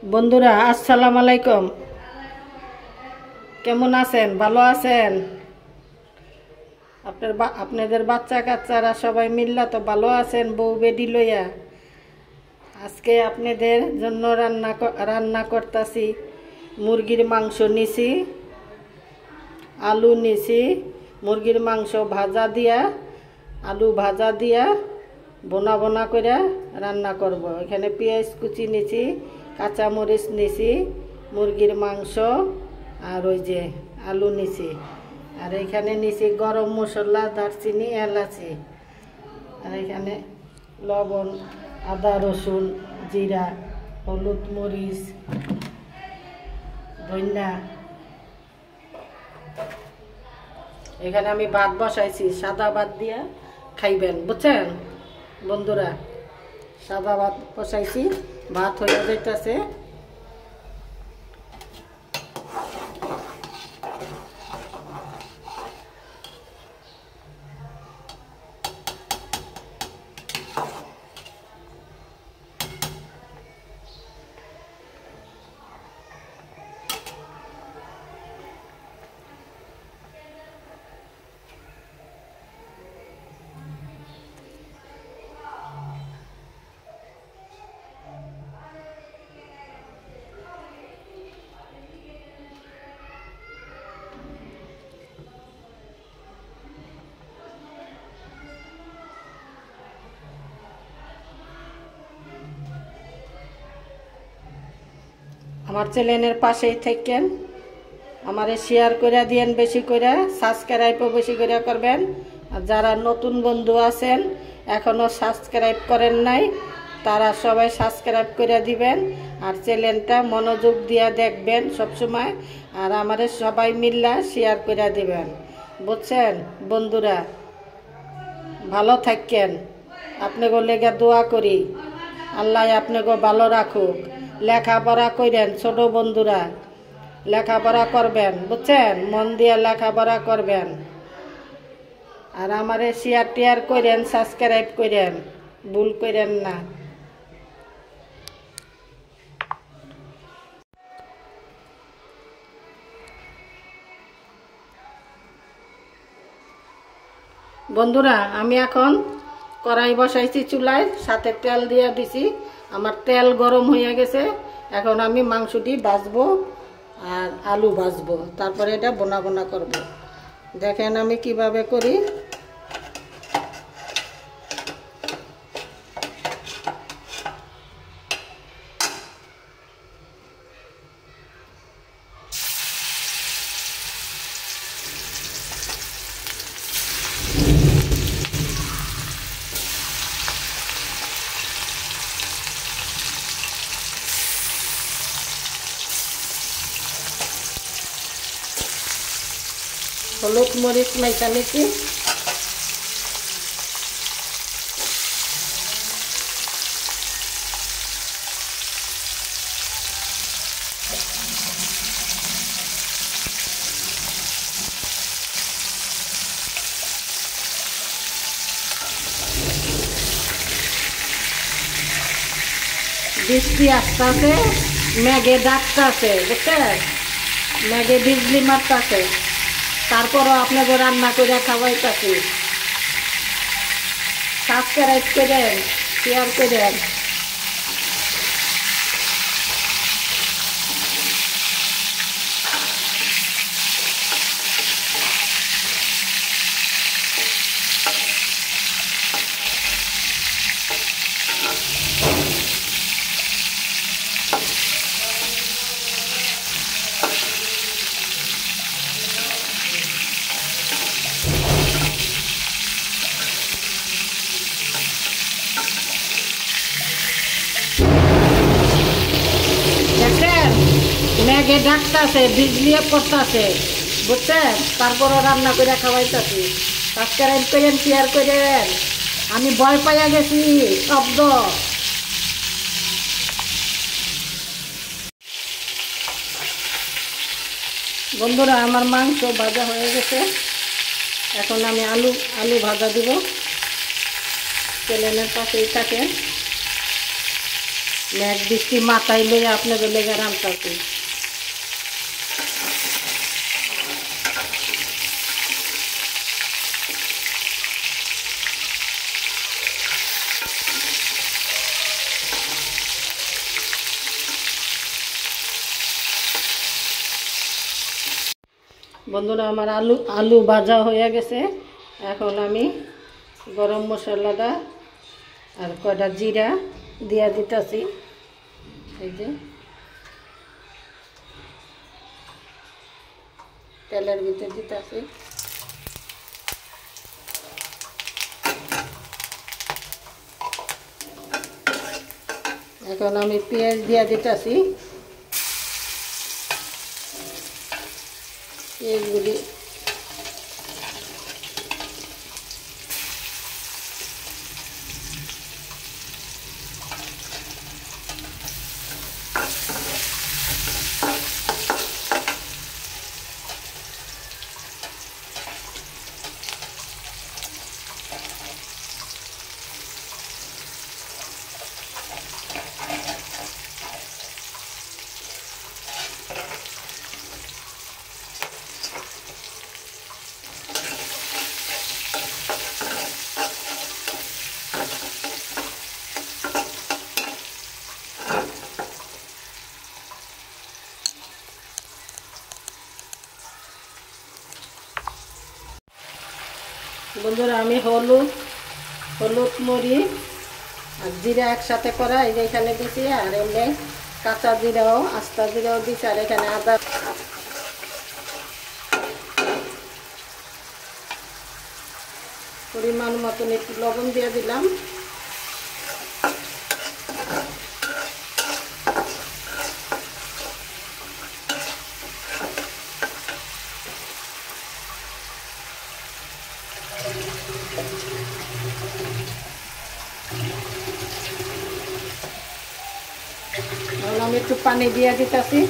বন্ধুরা আসসালামু আলাইকুম। কেমন আছেন? ভালো আছেন? আপনাদের বাচ্চা কাচ্চারা সবাই মিল্লা তো ভালো আছেন? বউ বেডি লইয়া আজকে আপনাদের জন্য রান্না করতেছি। মুরগির মাংস নিছি, আলু নিছি, মুরগির মাংস ভাজা দিয়া আলু ভাজা দিয়া বোনা বোনা করে রান্না করব। এখানে পেঁয়াজ কুচি নিছি, কাঁচামরিচ নিছি, মুরগির মাংস আর ওই যে আলু নিছি। আর এখানে নিছি গরম মশলা, দারচিনি, এলাচি। আর এখানে লবণ, আদা, রসুন, জিরা, হলুদ, মরিচ, ধনিয়া। এখানে আমি ভাত বসাইছি, সাদা ভাত দিয়া খাইবেন, বুঝছেন বন্ধুরা? সাদা ভাত বসাইছি, ভাত হয়ে যাইতেছে। আমার চ্যানেলের পাশেই থাকেন, আমারে শেয়ার করে দিয়েন, বেশি করে সাবস্ক্রাইবও বেশি করে করবেন। আর যারা নতুন বন্ধু আছেন এখনও সাবস্ক্রাইব করেন নাই, তারা সবাই সাবস্ক্রাইব করে দিবেন। আর চ্যানেলটা মনোযোগ দিয়ে দেখবেন সবসময়। আর আমারে সবাই মিল্লা শেয়ার করে দিবেন, বুঝছেন বন্ধুরা? ভালো থাকেন, আপনাকে লেগে দোয়া করি, আল্লাহ আপনাকে ভালো রাখুক। লেখাপড়া করেন ছোট বন্ধুরা, লেখাপড়া করবেন, বুঝছেন? মন দিয়ে লেখাপড়া করবেন। আর আমারে শেয়ার টেয়ার করেন, সাবস্ক্রাইব করেন, ভুল করেন না। বন্ধুরা আমি এখন কড়াই বসাইছি চুলায়, সাথে তেল দিয়ে দিছি। আমার তেল গরম হয়ে গেছে। এখন আমি মাংসটি ভাজবো আর আলু ভাজবো, তারপরে এটা বোনা বোনা করব। দেখেন আমি কিভাবে করি। হলুদ মরিচ মাইখা নিচ্ছি, বৃষ্টি আসতেছে, মেঘে ডাকতেছে, বুঝছেন? মেঘে বিজলি মারতেছে, তারপরও আপনাকে রান্না করে খাওয়াইতেছি। সাবস্ক্রাইব করেন, শেয়ার করেন। মেঘে ডাকতেছে, বিজলিয়ে পড়তেছে, বুঝছেন? তারপরও রান্না করে খাওয়াইতেছি। সাবস্ক্রাইব করেন, শেয়ার করেন। আমি ভয় পাইয়া গেছি শব্দ। বন্ধুরা আমার মাংস ভাজা হয়ে গেছে, এখন আমি আলু ভাজা দিব। চ্যানেলের পাশেই থাকেন। মেঘ বৃষ্টি মাথায় লই আপনাদের লেগে রান্তাছি। বন্ধুরা আমার আলু ভাজা হয়ে গেছে। এখন আমি গরম মশলাটা আর কয়টা জিরা দিয়া দিতেছি। এই যে তেলের ভিতরে দিতেছি। এখন আমি পেঁয়াজ দিয়া দিতেছি। পেঁয়াজগুলি বন্ধুরা আমি হলুদ মরিচ আর জিরা একসাথে করা এই যে এখানে দিছি। আর এমনি কাঁচা জিরাও আস্তা জিরাও দিছি। আর এখানে আদা পরিমাণ মতন একটু লবণ দিয়ে দিলাম। আমি একটু পানি দিয়ে দিতেছি।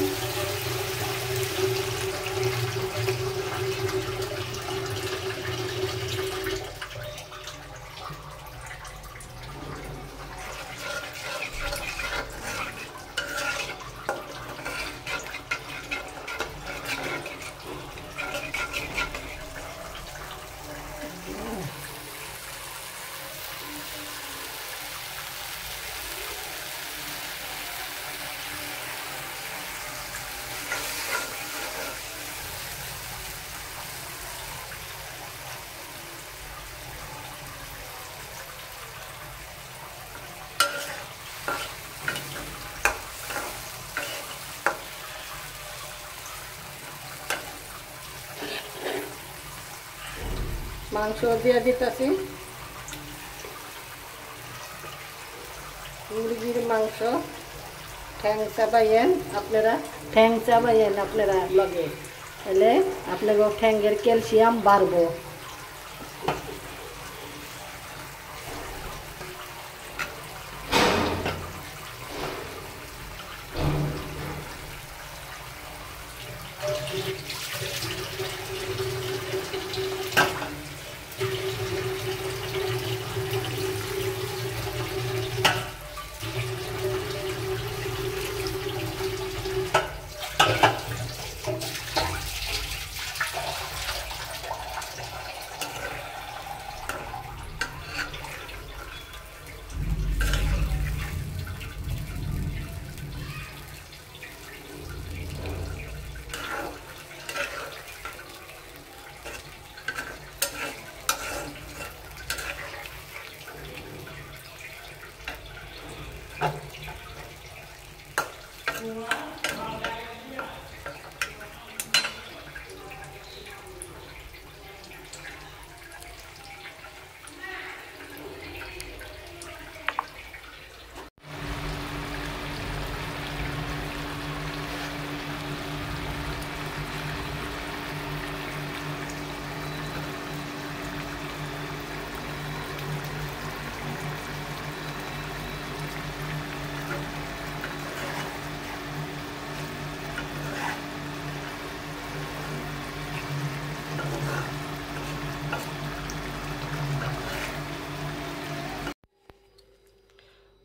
মাংস দিয়ে দিতেছি। মুরগির মাংস ঠ্যাং চাবাইয়েন আপনারা লগে, তাহলে আপনাকে ঠ্যাঙ্গের ক্যালসিয়াম বাড়বো।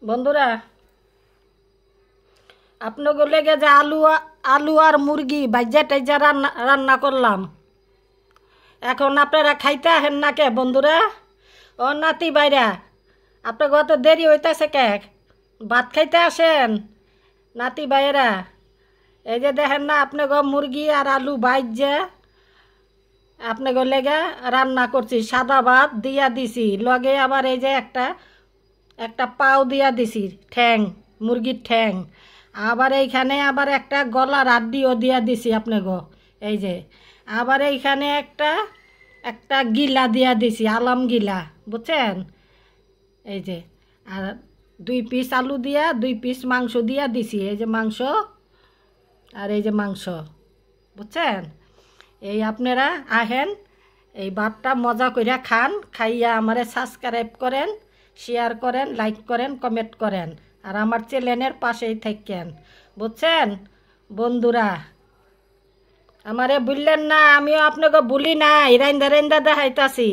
বন্ধুরা আপনাকে লেগে যে আলু আর মুরগি ভাজ্যা টাইজা রান্না করলাম, এখন আপনারা খাইতে আহেন না কে বন্ধুরা? ও নাতি বাইরা, আপনাকে অত দেরি হইতেছে কে? ভাত খাইতে আসেন নাতি ভাইয়েরা। এই যে দেখেন না, আপনাকে মুরগি আর আলু ভাজ্যা আপনাকে লেগে রান্না করছি। সাদা ভাত দিয়া দিছি, লগে আবার এই যে একটা পাও দিয়া দিছি, ঠ্যাং, মুরগির ঠ্যাং। আবার এইখানে আবার একটা গলার আড্ডিও দিয়া দিছি আপনাকে। এই যে আবার এইখানে একটা গিলা দিয়া দিছি, আলাম গিলা, বুঝছেন? এই যে আর 2 পিস আলু দিয়া 2 পিস মাংস দিয়া দিছি। এই যে মাংস আর এই যে মাংস, বুঝছেন? এই আপনারা আহেন, এই ভাতটা মজা কইরা খান, খাইয়া আমারে সাবস্ক্রাইব করেন, শেয়ার করেন, লাইক করেন, কমেন্ট করেন, আর আমার চ্যানেলের পাশেই থাকেন, বুঝছেন বন্ধুরা? আমারে ভুললেন না, আমিও আপনাকে ভুলি নাই, রাইন্দা রাইন্দা দেখাইতাছি।